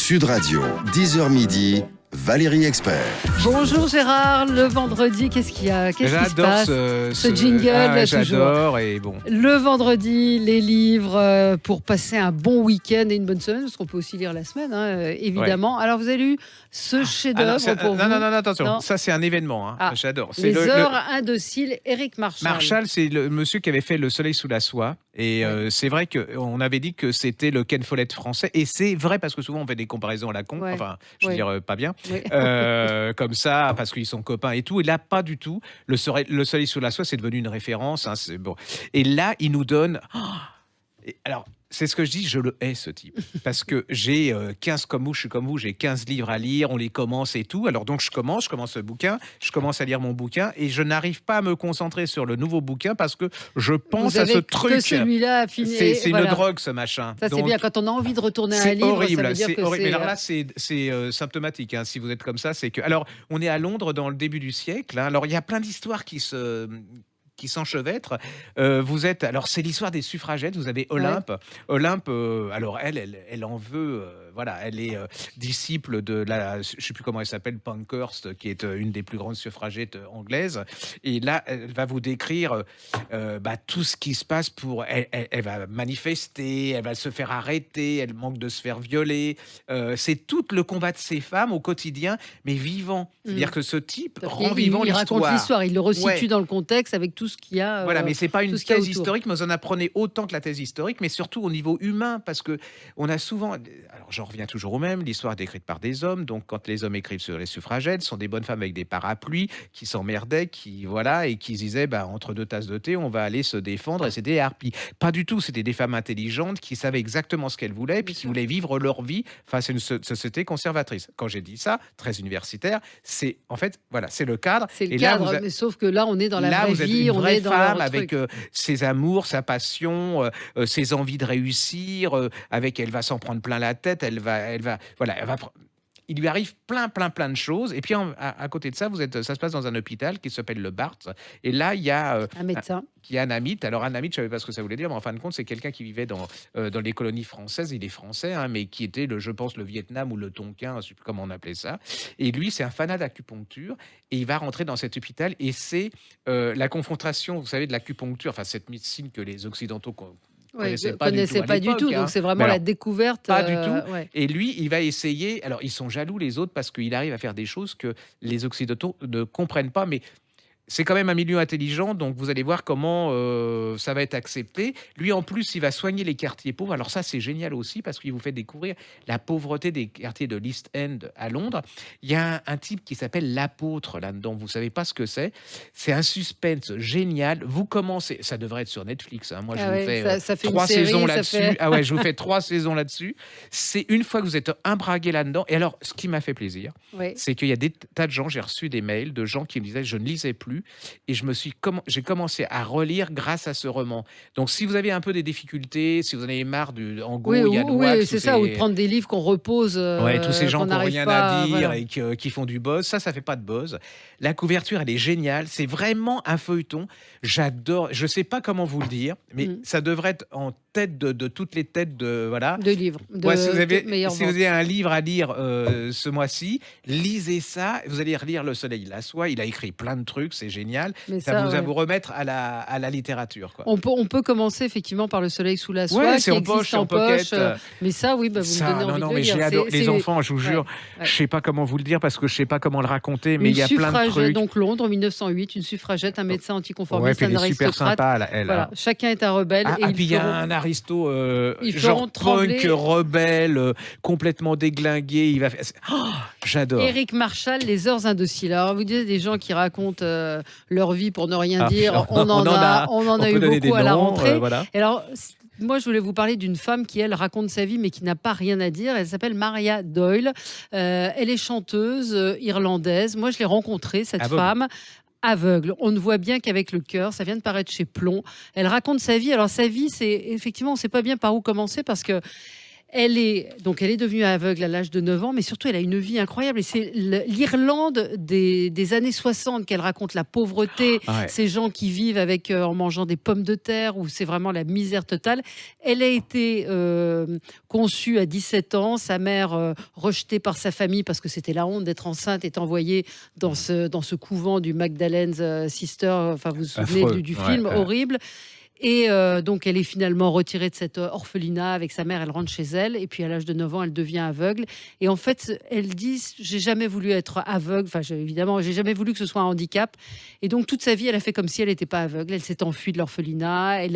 Sud Radio, 10h midi, Valérie Expert. Bonjour Gérard, le vendredi, qu'est-ce qu'il y a? Qu'est-ce qui se passe? Ce jingle, j'adore et bon. Le vendredi, les livres pour passer un bon week-end et une bonne semaine, parce qu'on peut aussi lire la semaine, évidemment. Ouais. Alors vous avez lu ce chef-d'œuvre pour vous? Non, attention, non. Ça c'est un événement, j'adore. C'est les heures indociles, Éric Marchal. Marchal, c'est le monsieur qui avait fait Le Soleil sous la soie. Et c'est vrai qu'on avait dit que c'était le Ken Follett français. Et c'est vrai parce que souvent on fait des comparaisons à la con. Ouais. Enfin, je veux dire, pas bien. Ouais. Comme ça, parce qu'ils sont copains et tout. Et là, pas du tout. Le Soleil sous la soie, c'est devenu une référence. C'est bon. Et là, il nous donne... Alors... C'est ce que je dis, je le hais ce type. Parce que j'ai 15 comme vous, je suis comme vous, j'ai 15 livres à lire, on les commence et tout. Alors donc je commence le bouquin, je commence à lire mon bouquin et je n'arrive pas à me concentrer sur le nouveau bouquin parce que je pense à ce truc. Que celui-là c'est voilà. Une drogue ce machin. Ça donc, c'est bien, quand on a envie de retourner à un livre, horrible, ça veut dire c'est que horrible. c'est... Mais alors là, c'est symptomatique. Si vous êtes comme ça, c'est que... Alors, on est à Londres dans le début du siècle. Alors, il y a plein d'histoires qui s'enchevêtrent. Vous êtes... Alors, c'est l'histoire des suffragettes. Vous avez Olympe. Ouais. Olympe, alors, elle en veut... voilà, elle est disciple de la... Je ne sais plus comment elle s'appelle, Pankhurst, qui est une des plus grandes suffragettes anglaises. Et là, elle va vous décrire tout ce qui se passe pour... Elle va manifester, elle va se faire arrêter, elle manque de se faire violer. C'est tout le combat de ces femmes au quotidien, mais vivant. C'est-à-dire que ce type rend vivant l'histoire. Il raconte l'histoire, il le resitue dans le contexte avec tout ce qu'il y a. Voilà, mais c'est pas une thèse historique, mais vous en apprenez autant que la thèse historique, mais surtout au niveau humain, parce que on a souvent, alors j'en reviens toujours au même, l'histoire est écrite par des hommes, donc quand les hommes écrivent sur les suffragettes, ce sont des bonnes femmes avec des parapluies, qui s'emmerdaient, et qui disaient, entre deux tasses de thé, on va aller se défendre, et c'était des harpies. Pas du tout, c'était des femmes intelligentes qui savaient exactement ce qu'elles voulaient, puis qui voulaient vivre leur vie face à une société conservatrice. Quand j'ai dit ça, très universitaire, c'est en fait, voilà, c'est le cadre. C'est le cadre, mais sauf que là, on est dans la vraie vie, on est dans femme avec ses amours, sa passion, ses envies de réussir, elle va s'en prendre plein la tête, il lui arrive plein de choses. Et puis, à côté de ça, ça se passe dans un hôpital qui s'appelle le Barts. Et là, il y a un médecin. Qui est anamite. Alors, anamite, je ne savais pas ce que ça voulait dire, mais en fin de compte, c'est quelqu'un qui vivait dans les colonies françaises. Il est français, mais qui était, je pense, le Vietnam ou le Tonkin, je ne sais plus comment on appelait ça. Et lui, c'est un fanat d'acupuncture. Et il va rentrer dans cet hôpital. Et c'est la confrontation, vous savez, de l'acupuncture, enfin, cette médecine que les Occidentaux... je ne connaissais pas du tout, donc c'est vraiment la découverte. Pas du tout. Ouais. Et lui, il va essayer. Alors, ils sont jaloux les autres parce qu'il arrive à faire des choses que les Occidentaux ne comprennent pas, mais c'est quand même un milieu intelligent, donc vous allez voir comment ça va être accepté. Lui, en plus, il va soigner les quartiers pauvres. Alors ça, c'est génial aussi parce qu'il vous fait découvrir la pauvreté des quartiers de l'East End à Londres. Il y a un type qui s'appelle l'apôtre là-dedans. Vous savez pas ce que c'est. C'est un suspense génial. Vous commencez... Ça devrait être sur Netflix. Moi, je vous fais ça fait 3 série, saisons là-dessus. Ah ouais, je vous fais 3 saisons là-dessus. C'est une fois que vous êtes imbragué là-dedans. Et alors, ce qui m'a fait plaisir, c'est qu'il y a des tas de gens, j'ai reçu des mails de gens qui me disaient « Je ne lisais plus ». Et j'ai commencé à relire grâce à ce roman. Donc, si vous avez un peu des difficultés, si vous en avez marre en Go, Yann Wax... Oui, c'est ça, ou de prendre des livres qu'on repose... tous ces gens qui n'ont rien à dire et qui font du buzz, ça ne fait pas de buzz. La couverture, elle est géniale. C'est vraiment un feuilleton. J'adore. Je ne sais pas comment vous le dire, mais ça devrait être en tête de toutes les têtes de... Voilà. De livres. Si vous avez un livre à lire ce mois-ci, lisez ça. Vous allez relire Le Soleil la soie. Il a écrit plein de trucs, c'est génial. Ça va vous remettre à la littérature. Quoi. On peut commencer effectivement par Le Soleil sous la soie, c'est en poche, en pocket. Mais ça, oui, vous me donnez envie de le lire. J'adore les enfants, je vous jure. Je ne sais pas comment vous le dire parce que je ne sais pas comment le raconter, mais il y a plein de trucs. Donc Londres, 1908, une suffragette, un médecin anticonformiste, un aristocrate. Super sympa, elle. Voilà, chacun est un rebelle. Et puis il y a un aristo, genre punk, rebelle, complètement déglingué. J'adore. Éric Marchal, Les heures indociles. Alors vous dites des gens qui racontent leur vie pour ne rien dire. On en a eu beaucoup à la rentrée. Voilà. Alors, moi, je voulais vous parler d'une femme qui, elle, raconte sa vie, mais qui n'a pas rien à dire. Elle s'appelle Maria Doyle. Elle est chanteuse irlandaise. Moi, je l'ai rencontrée, cette femme. Aveugle. On ne voit bien qu'avec le cœur. Ça vient de paraître chez Plomb. Elle raconte sa vie. Alors, sa vie, c'est effectivement, on ne sait pas bien par où commencer parce que Elle est devenue aveugle à l'âge de 9 ans, mais surtout, elle a une vie incroyable. Et c'est l'Irlande des années 60 qu'elle raconte, la pauvreté, Ouais. ces gens qui vivent en mangeant des pommes de terre, où c'est vraiment la misère totale. Elle a été conçue à 17 ans. Sa mère, rejetée par sa famille parce que c'était la honte d'être enceinte, est envoyée dans ce couvent du Magdalene's Sister. Enfin, vous vous souvenez Affreux. du Ouais, film ouais. horrible. Et donc, elle est finalement retirée de cet orphelinat avec sa mère. Elle rentre chez elle. Et puis, à l'âge de 9 ans, elle devient aveugle. Et en fait, elle dit, j'ai jamais voulu être aveugle. Enfin, évidemment, j'ai jamais voulu que ce soit un handicap. Et donc, toute sa vie, elle a fait comme si elle n'était pas aveugle. Elle s'est enfuie de l'orphelinat. Et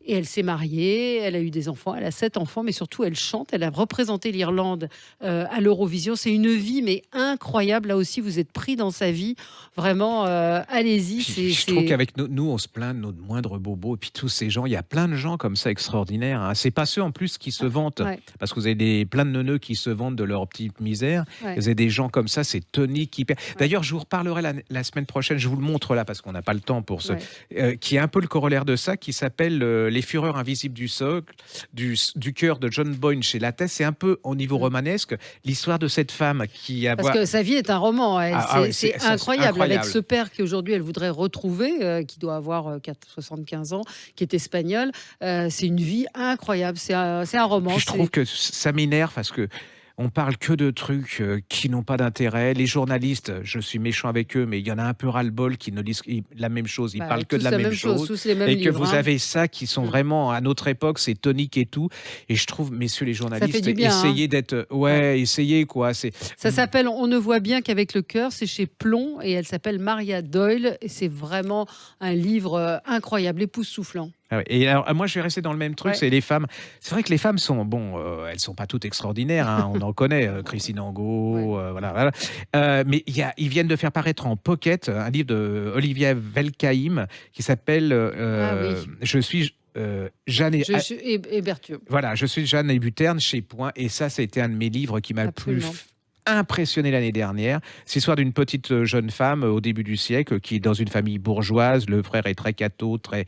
elle s'est mariée. Elle a eu des enfants. Elle a 7 enfants. Mais surtout, elle chante. Elle a représenté l'Irlande à l'Eurovision. C'est une vie, mais incroyable. Là aussi, vous êtes pris dans sa vie. Vraiment, allez-y. Puis je trouve qu'avec nous, on se plaint de nos moindres bobos. Et puis tous ces gens, il y a plein de gens comme ça extraordinaires. Hein. C'est pas ceux en plus qui se vantent, Ouais, parce que vous avez plein de neuneux qui se vantent de leur petite misère. ouais. Vous avez des gens comme ça, c'est Tony qui perd. Ouais. D'ailleurs, je vous reparlerai la semaine prochaine. Je vous le montre là parce qu'on n'a pas le temps pour ce. Ouais. Qui est un peu le corollaire de ça, qui s'appelle Les Fureurs invisibles du socle, du cœur de John Boyne chez Lattès. C'est un peu au niveau romanesque l'histoire de cette femme qui a. Parce que sa vie est un roman. Oui, c'est ça, incroyable. Avec ce père qu'aujourd'hui elle voudrait retrouver, qui doit avoir 75 ans, qui est espagnol. C'est une vie incroyable. C'est un roman. Puis je trouve que ça m'énerve parce que on parle que de trucs qui n'ont pas d'intérêt. Les journalistes, je suis méchant avec eux, mais il y en a un peu ras-le-bol qui ne disent la même chose. Ils parlent que de la même chose. Tous les mêmes Et que livres, vous avez ça qui sont vraiment à notre époque, c'est tonique et tout. Et je trouve, messieurs les journalistes, du bien, essayez d'être. Ouais, essayez quoi. Ça s'appelle On ne voit bien qu'avec le cœur. C'est chez Plomb et elle s'appelle Maria Doyle. Et c'est vraiment un livre incroyable, époustouflant. Ah ouais. Et alors, moi, je vais rester dans le même truc, Ouais. c'est les femmes. C'est vrai que les femmes sont, bon, elles sont pas toutes extraordinaires, hein, on en connaît, Christine Angot, voilà. Mais ils viennent de faire paraître en pocket un livre de Olivia Velkaim qui s'appelle Je suis Jeanne et Berthiaume. Voilà, je suis Jeanne et Buterne chez Point, et ça, c'était un de mes livres qui m'a le plus Absolument. impressionné l'année dernière. C'est l'histoire d'une petite jeune femme au début du siècle qui est dans une famille bourgeoise. Le frère est très catho, très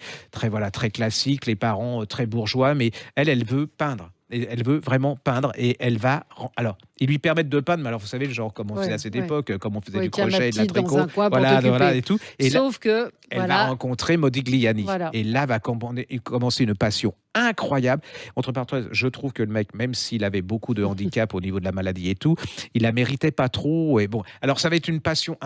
classique. Les parents très bourgeois, mais elle veut peindre. Et elle veut vraiment peindre et elle va. Alors, ils lui permettent de peindre, mais alors vous savez, le genre, comme on faisait à cette époque, comme on faisait du tiens, ma crochet et de la petite, dans tricot. un coin pour t'occuper. Et tout. Et là, Sauf que, elle va rencontrer Modigliani. Voilà. Et là va commencer une passion incroyable. Entre parenthèses, je trouve que le mec, même s'il avait beaucoup de handicap au niveau de la maladie et tout, il la méritait pas trop. Et bon, alors ça va être une passion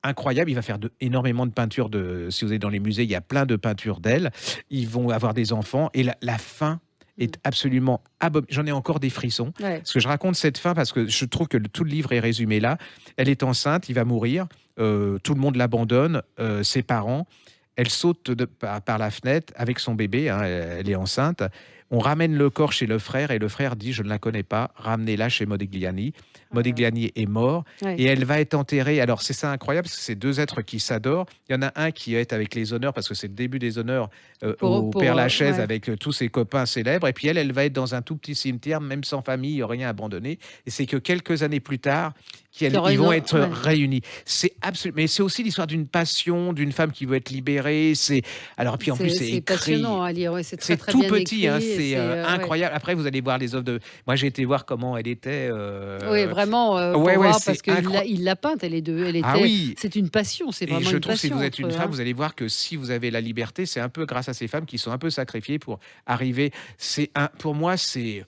incroyable. Il va faire énormément de peintures. Si vous êtes dans les musées, il y a plein de peintures d'elle. Ils vont avoir des enfants. Et la fin est absolument abominable. J'en ai encore des frissons. Ouais. Parce que je raconte cette fin parce que je trouve que tout le livre est résumé là. Elle est enceinte, il va mourir. Tout le monde l'abandonne, ses parents. Elle saute par la fenêtre avec son bébé, hein, elle est enceinte. On ramène le corps chez le frère et le frère dit « Je ne la connais pas, ramenez-la chez Modigliani ». Modigliani est mort et elle va être enterrée. Alors c'est ça incroyable parce que c'est deux êtres qui s'adorent. Il y en a un qui est avec les honneurs parce que c'est le début des honneurs au Père Lachaise avec tous ses copains célèbres. Et puis elle va être dans un tout petit cimetière, même sans famille, rien abandonné. Et c'est que quelques années plus tard, ils vont être réunis. C'est absolument. Mais c'est aussi l'histoire d'une passion, d'une femme qui veut être libérée. Alors puis en plus c'est écrit. Passionnant à lire. Ouais, c'est très, très tout bien petit, écrit, hein, c'est incroyable. Après vous allez voir les œuvres de. Moi j'ai été voir comment elle était. Oui, vraiment. Parce qu'il l'a peinte. Elle était. C'est une passion. C'est vraiment une passion. Et je trouve que si vous êtes une femme, vous allez voir que si vous avez la liberté, c'est un peu grâce à ces femmes qui sont un peu sacrifiées pour arriver. Pour moi, c'est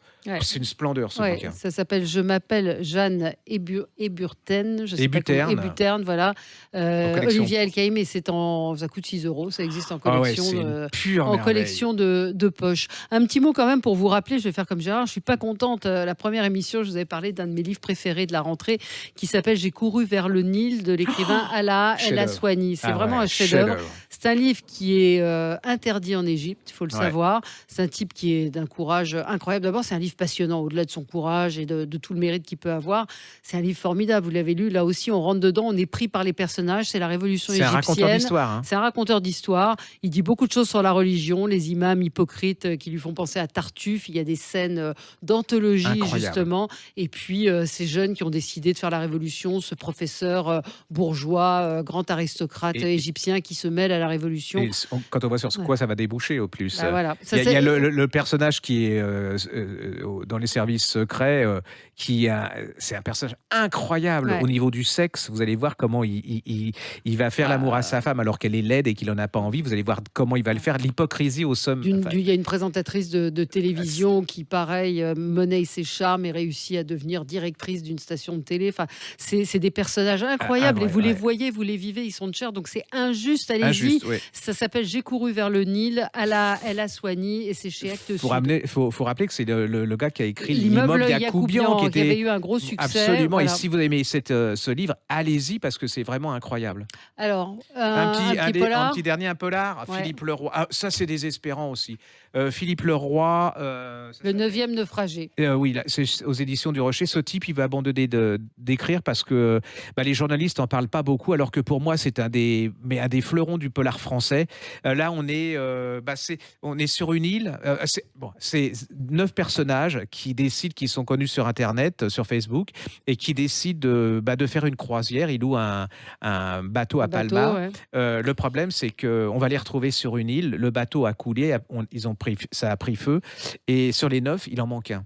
une splendeur ce bouquin. Ça s'appelle Je m'appelle Jeanne Eburten. Ebuterne, voilà. Olivia Elkaïm, et ça coûte 6 €. Ça existe en collection, de poche. Un petit mot quand même pour vous rappeler, je vais faire comme Gérard, je suis pas contente. La première émission, je vous avais parlé d'un de mes livres préférés de la rentrée qui s'appelle J'ai couru vers le Nil de l'écrivain Alaa El Aswani. C'est vraiment un chef-d'œuvre. C'est un livre qui est interdit en Égypte, il faut le savoir. C'est un type qui est d'un courage incroyable. D'abord, c'est un livre passionnant, au-delà de son courage et de tout le mérite qu'il peut avoir. C'est un livre formidable, vous l'avez lu. Là aussi, on rentre dedans, on est pris par les personnages. C'est la révolution égyptienne. C'est un raconteur d'histoire. Hein. C'est un raconteur d'histoire. Il dit beaucoup de choses sur la religion, les imams hypocrites qui lui font penser à Tartuffe. Il y a des scènes d'anthologie, justement. Et puis, ces jeunes qui ont décidé de faire la révolution, ce professeur bourgeois, grand aristocrate égyptien qui se mêle à la révolution. Et quand on voit sur quoi ça va déboucher au plus. Voilà. Il y a le personnage qui est dans les services secrets, c'est un personnage incroyable Ouais. au niveau du sexe. Vous allez voir comment il va faire l'amour à sa femme alors qu'elle est laide et qu'il en a pas envie. Vous allez voir comment il va le faire. L'hypocrisie au somme. Enfin, Il y a une présentatrice de télévision qui, pareil, monnaie ses charmes et réussit à devenir directrice d'une station de télé. Enfin, c'est des personnages incroyables et ouais, vous les ouais. voyez, vous les vivez, ils sont de chair. Donc c'est injuste, allez-y. Injuste, ouais. Ça s'appelle J'ai couru vers le Nil à la Ella Soigny et c'est chez Actes Sud. Faut rappeler que c'est le gars qui a écrit L'immeuble l'immeuble Yacoubian qui avait eu un gros succès. Absolument. Voilà. Et si vous aimez ce livre, allez-y parce que c'est vraiment incroyable. Alors, Un petit polar. dernier, un polar. Ouais. Philippe Leroy. Ah, ça, c'est désespérant aussi. Philippe Leroy. Le 9e naufragé. Oui, là, c'est aux éditions du Rocher. Ce type, il va abandonner d'écrire parce que les journalistes n'en parlent pas beaucoup, alors que pour moi, c'est un des fleurons du polar français. Là, on est sur une île. C'est 9 personnages qui sont connus sur Internet, sur Facebook, et qui décident de faire une croisière. Ils louent un bateau à Palma. Ouais. Le problème, c'est qu'on va les retrouver sur une île. Le bateau a coulé, ça a pris feu. Et sur les 9, il en manque un.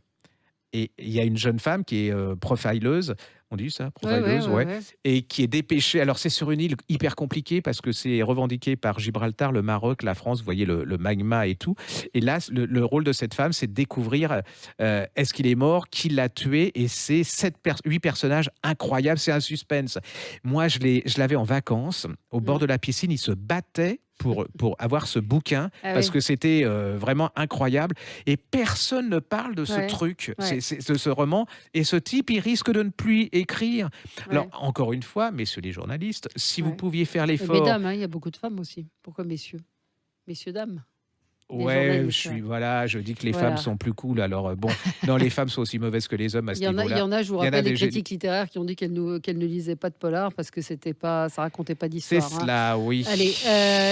Et il y a une jeune femme qui est profileuse, on dit ça, profileuse, ouais, et qui est dépêchée. Alors c'est sur une île hyper compliquée parce que c'est revendiqué par Gibraltar, le Maroc, la France, vous voyez le magma et tout. Et là, le rôle de cette femme, c'est de découvrir est-ce qu'il est mort, qui l'a tué, et c'est 8 personnages incroyables, c'est un suspense. Moi, je l'avais en vacances, au bord de la piscine, il se battait pour avoir ce bouquin, parce que c'était vraiment incroyable. Et personne ne parle de ce truc, de ce roman. Et ce type, il risque de ne plus écrire. Alors, encore une fois, messieurs les journalistes, si vous pouviez faire l'effort... Mesdames, il y a beaucoup de femmes aussi. Pourquoi messieurs ? Messieurs, dames. Ouais, je dis que les femmes sont plus cool. Alors bon, non, les femmes sont aussi mauvaises que les hommes à ce niveau-là. Il y en a, je vous rappelle, des critiques littéraires qui ont dit qu'elles ne lisaient pas de polar parce que ça racontait pas d'histoire. C'est cela, oui. Allez,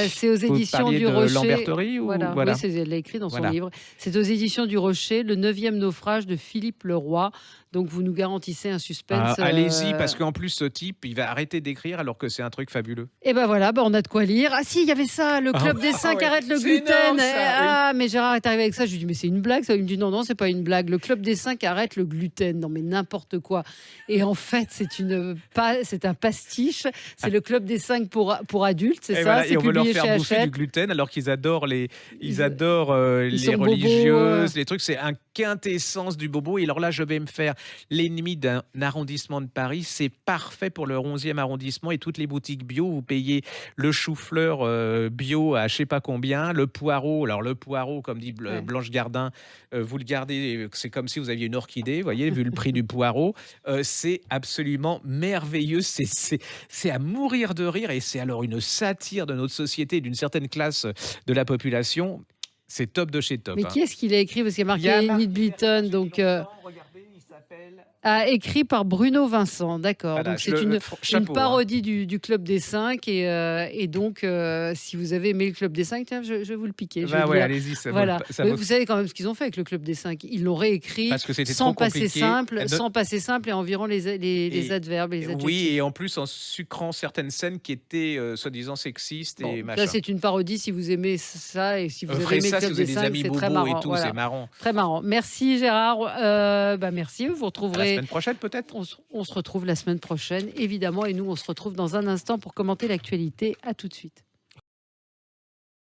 c'est aux éditions du Rocher. Lamberterie ou voilà. Oui, elle l'a écrit dans son livre. C'est aux éditions du Rocher, le 9e naufrage de Philippe Leroy. Donc vous nous garantissez un suspense. Allez-y, parce qu'en plus ce type, il va arrêter d'écrire alors que c'est un truc fabuleux. Et ben voilà, on a de quoi lire. Ah si, il y avait ça, le club des 5 arrête le gluten. Énorme, mais Gérard est arrivé avec ça. Je lui dis mais c'est une blague. Ça, il me dit non, c'est pas une blague. Le club des 5 arrête le gluten. Non mais n'importe quoi. Et en fait, c'est un pastiche. C'est le club des 5 pour adultes, c'est ça. Voilà, c'est et on veut leur publié faire chez bouffer Hachette. du gluten alors qu'ils adorent les religieuses, les trucs. C'est un quintessence du bobo. Et alors là, je vais me faire l'ennemi d'un arrondissement de Paris. C'est parfait pour le 11e arrondissement et toutes les boutiques bio. Vous payez le chou-fleur bio à je sais pas combien, le poireau. Alors le poireau, comme dit Blanche Gardin, vous le gardez, c'est comme si vous aviez une orchidée, vous voyez, vu le prix du poireau. C'est absolument merveilleux. C'est à mourir de rire et c'est alors une satire de notre société, d'une certaine classe de la population. C'est top de chez top. Mais qui est-ce qu'il a écrit ? Parce qu'il y a marqué Enid Blyton, donc... Regardez, il s'appelle... écrit par Bruno Vincent, d'accord. Voilà, donc c'est une parodie du Club des 5 et donc si vous avez aimé le Club des 5, tiens, je vais vous le piquer. Allez-y. Vous savez quand même ce qu'ils ont fait avec le Club des 5. Ils l'ont réécrit sans passer simple et environ les adverbes et les adjectifs. Oui, et en plus en sucrant certaines scènes qui étaient soi-disant sexistes et machin. Là, c'est une parodie si vous aimez ça et si vous avez aimé le Club des 5, c'est très marrant. Et tout, c'est marrant. Très marrant. Merci Gérard. Merci. Vous retrouverez... La semaine prochaine peut-être. On se retrouve la semaine prochaine, évidemment, et nous, on se retrouve dans un instant pour commenter l'actualité. À tout de suite.